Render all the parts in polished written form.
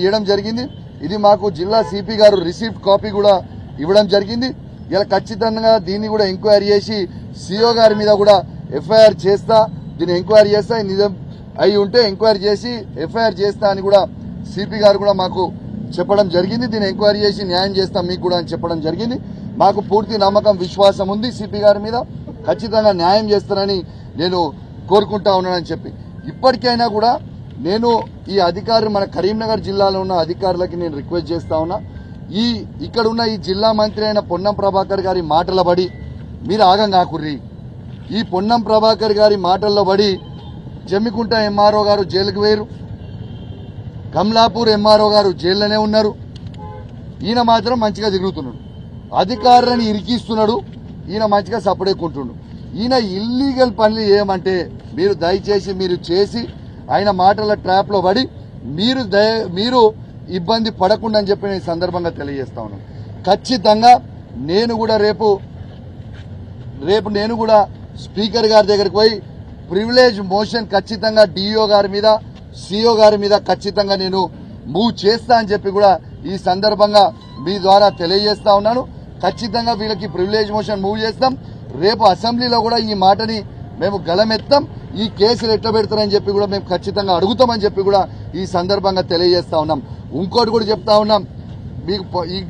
ఇవ్వడం జరిగింది. ఇది మాకు జిల్లా సిపి గారు రిసీప్ట్ కాపీ కూడా ఇవ్వడం జరిగింది. ఇలా ఖచ్చితంగా దీన్ని కూడా ఎంక్వైరీ చేసి సిఓ గారి మీద కూడా ఎఫ్ఐఆర్ చేస్తా, దీన్ని ఎంక్వైరీ చేస్తా, నిజం అయి ఉంటే ఎంక్వైరీ చేసి ఎఫ్ఐఆర్ చేస్తా అని కూడా సిపి గారు కూడా మాకు చెప్పడం జరిగింది. దీన్ని ఎంక్వైరీ చేసి న్యాయం చేస్తాం మీకు కూడా అని చెప్పడం జరిగింది. మాకు పూర్తి నమ్మకం విశ్వాసం ఉంది సిపి గారి మీద, ఖచ్చితంగా న్యాయం చేస్తారని నేను కోరుకుంటా ఉన్నానని చెప్పి ఇప్పటికైనా కూడా నేను ఈ అధికారులు మన కరీంనగర్ జిల్లాలో ఉన్న అధికారులకి నేను రిక్వెస్ట్ చేస్తా ఉన్నా, ఇక్కడ ఉన్న ఈ జిల్లా మంత్రి అయిన పొన్నం ప్రభాకర్ గారి మాటల బడి మీరు ఆగం కాకుర్రి. ఈ పొన్నం ప్రభాకర్ గారి మాటల్లో బడి జమ్మికుంట ఎంఆర్ఓ గారు జైలుకు వేరు, కమలాపూర్ ఎంఆర్ఓ గారు జైల్లోనే ఉన్నారు. ఈయన మాత్రం మంచిగా తిరుగుతున్నాడు, అధికారులను ఇరికిస్తున్నాడు, ఈయన మంచిగా సపడేకుంటున్నాడు. ఈయన ఇల్లీగల్ పనులు ఏమంటే మీరు దయచేసి మీరు చేసి ఆయన మాటల ట్రాప్ లో పడి మీరు ఇబ్బంది పడకుండా అని చెప్పి నేను సందర్భంగా తెలియజేస్తా ఉన్నాను. ఖచ్చితంగా నేను కూడా రేపు నేను కూడా స్పీకర్ గారి దగ్గరికి పోయి ప్రివిలేజ్ మోషన్ ఖచ్చితంగా డిఓ గారి మీద సిఓ గారి మీద ఖచ్చితంగా నేను మూవ్ చేస్తా అని చెప్పి కూడా ఈ సందర్భంగా మీ ద్వారా తెలియజేస్తా ఉన్నాను. ఖచ్చితంగా వీళ్ళకి ప్రివిలేజ్ మోషన్ మూవ్ చేస్తాం. రేపు అసెంబ్లీలో కూడా ఈ మాటని మేము గలమెత్తాం. ఈ కేసులు ఎట్లా పెడతారని చెప్పి కూడా మేము ఖచ్చితంగా అడుగుతామని చెప్పి కూడా ఈ సందర్భంగా తెలియజేస్తా ఉన్నాం. ఇంకోటి కూడా చెప్తా ఉన్నాం, మీకు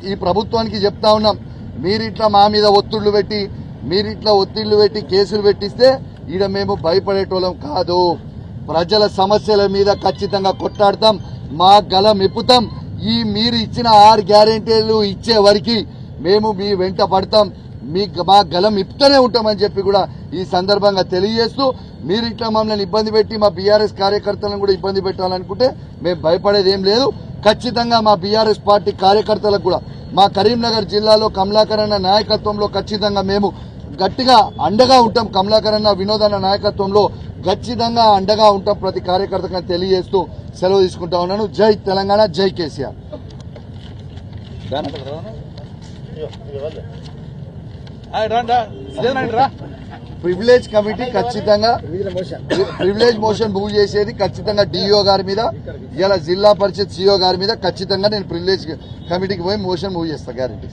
ఈ ప్రభుత్వానికి చెప్తా ఉన్నాం, మీరిట్లా మా మీద ఒత్తిళ్లు పెట్టి కేసులు పెట్టిస్తే ఈడ మేము భయపడేటోళ్ళం కాదు. ప్రజల సమస్యల మీద ఖచ్చితంగా కొట్లాడతాం, మా గలం ఎప్పుతాం. మీరు ఇచ్చిన 6 గ్యారెంటీలు ఇచ్చే వరకు మేము మీ వెంట పడతాం, మా గలం ఇప్పుతూనే ఉంటామని చెప్పి కూడా ఈ సందర్భంగా తెలియజేస్తూ, మీరు ఇట్లా మమ్మల్ని ఇబ్బంది పెట్టి మా బీఆర్ఎస్ కార్యకర్తలను కూడా ఇబ్బంది పెట్టాలనుకుంటే మేము భయపడేది ఏం లేదు. ఖచ్చితంగా మా బీఆర్ఎస్ పార్టీ కార్యకర్తలకు కూడా మా కరీంనగర్ జిల్లాలో కమలాకర్ అన్న నాయకత్వంలో ఖచ్చితంగా మేము గట్టిగా అండగా ఉంటాం. కమలాకర్ అన్న వినోద్ అన్న నాయకత్వంలో ఖచ్చితంగా అండగా ఉంటాం ప్రతి కార్యకర్తగా తెలియజేస్తూ సెలవు తీసుకుంటా ఉన్నాను. జై తెలంగాణ, జై కేసీఆర్. ప్రివిలేజ్ కమిటీ ఖచ్చితంగా ప్రివిలేజ్ మోషన్ మూవ్ చేసేది ఖచ్చితంగా డిఓ గారి మీద, ఇలా జిల్లా పరిషత్ సిఓ గారి మీద ఖచ్చితంగా నేను ప్రివిలేజ్ కమిటీకి పోయి మోషన్ మూవ్ చేస్తా గ్యారెంటీ.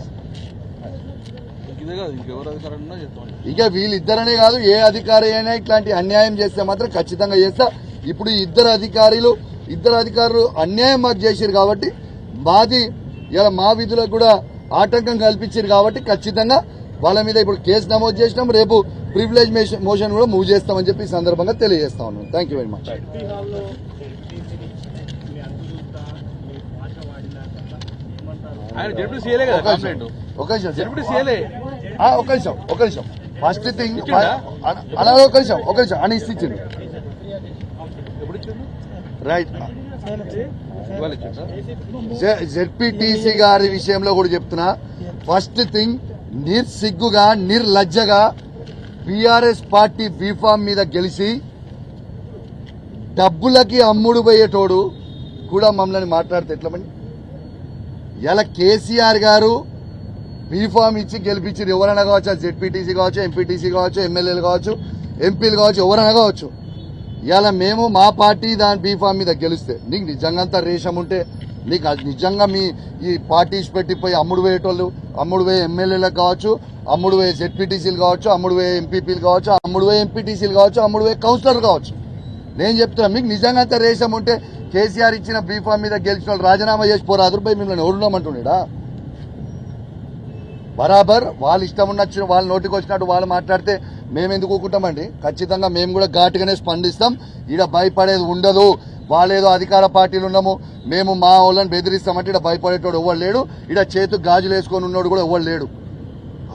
ఇంకా వీళ్ళిద్దరనే కాదు, ఏ అధికారి అయినా ఇట్లాంటి అన్యాయం చేస్తే మాత్రం ఖచ్చితంగా చేస్తా. ఇప్పుడు ఇద్దరు అధికారులు అన్యాయం మాకు చేశారు కాబట్టి మా విధులకు కూడా ఆటంకం కల్పించారు కాబట్టి ఖచ్చితంగా వాళ్ళ మీద ఇప్పుడు కేసు నమోదు చేసినాం. రేపు ప్రివిలేజ్ మోషన్ కూడా మూవ్ చేస్తామని చెప్పి ఈ సందర్భంగా తెలియజేస్తా ఉన్నాను. Thank you very much. ఒక నిమిషం ఫస్ట్ థింగ్ అలాగే ఒక నిమిషం అని ఇచ్చింది రైట్. జెడ్పీటీసీ గారి విషయంలో కూడా చెప్తున్నా, ఫస్ట్ థింగ్ నిర్సిగ్గుగా నిర్లజ్జగా బీఆర్ఎస్ పార్టీ బీఫామ్ మీద గెలిచి డబ్బులకి అమ్ముడు పోయేటోడు కూడా మమ్మల్ని మాట్లాడితే ఎట్లమని. ఇలా కేసీఆర్ గారు బీఫామ్ ఇచ్చి గెలిపించారు, ఎవరైనా కావచ్చు, జెడ్పీటీసీ కావచ్చు, ఎంపీటీసీ కావచ్చు, ఎమ్మెల్యేలు కావచ్చు, ఎంపీలు కావచ్చు, ఎవరైనా కావచ్చు. ఇలా మేము మా పార్టీ దాని బీఫామ్ మీద గెలిస్తే నీకు నిజంగా రేషం ఉంటే, నీకు నిజంగా మీ ఈ పార్టీస్ పెట్టిపోయి అమ్ముడు పోయేటోళ్ళు, అమ్ముడు పోయే ఎమ్మెల్యేలకు కావచ్చు, అమ్ముడు పోయే జెడ్పీటీసీలు కావచ్చు, అమ్ముడు పోయే ఎంపీపీలు కావచ్చు, అమ్ముడు పోయే ఎంపీటీసీలు కావచ్చు, అమ్ముడు పోయే కౌన్సిలర్ కావచ్చు. నేను చెప్తున్నా, మీకు నిజంగా రేషం ఉంటే కేసీఆర్ ఇచ్చిన బీఫామ్ మీద గెలిచిన వాళ్ళు రాజీనామా చేసి పోరాదురు పోయి మిమ్మల్ని ఓడున్నామంటున్నాడా? బరాబర్ వాళ్ళు ఇష్టం ఉన్నచ్చు వాళ్ళ నోటికి వచ్చినట్టు వాళ్ళు మాట్లాడితే మేము ఎందుకు ఊకుంటామండి. ఖచ్చితంగా మేము కూడా ఘాటుగానే స్పందిస్తాం. ఈడ భయపడేది ఉండదు. వాళ్ళేదో అధికార పార్టీలు ఉన్నాము మేము మా వాళ్ళని బెదిరిస్తామంటే ఇక్కడ భయపడేటోడు ఎవరు లేడు. ఇక్కడ చేతుకు గాజులు వేసుకొని ఉన్నోడు కూడా ఎవరు లేడు.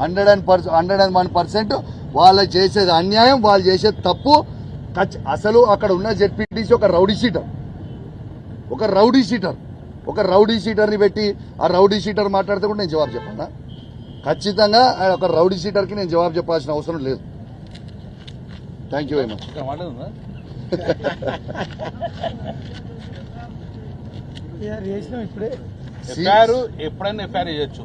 101% వాళ్ళు చేసేది అన్యాయం, వాళ్ళు చేసేది తప్పు. అసలు అక్కడ ఉన్న జెడ్పీటీసీ ఒక రౌడీ షీటర్ని పెట్టి ఆ రౌడీ షీటర్ మాట్లాడితే కూడా నేను జవాబు చెప్పానా? ఖచ్చితంగా ఒక రౌడీ షీటర్కి నేను జవాబు చెప్పాల్సిన అవసరం లేదు. Thank you very much. ఎప్పుడైనా ఎఫ్ఐఆర్ చేయొచ్చు.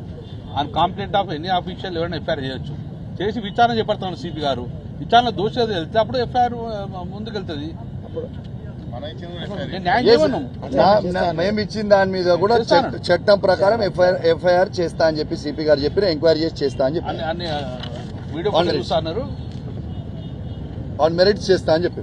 On complaint of any official ఎవరైనా ఎఫ్ఐఆర్ చేయొచ్చు. చేసి విచారణ చేపడతాను సిపి గారు. విచారణ దోషి వెళ్తే అప్పుడు ఎఫ్ఐఆర్ ముందుకెళ్తుంది. నేను న్యాయం చేయమను. మేము ఇచ్చిన దాని మీద కూడా చట్టం ప్రకారం ఎఫ్ఐఆర్ చేస్తా అని చెప్పి సిపి గారు చెప్పి ఎంక్వైరీ చేసి చేస్తా అని చెప్పి అన్ని వీడియో చూస్తా అన్నారు. ఆన్ మెరిట్స్ చేస్తా అని చెప్పి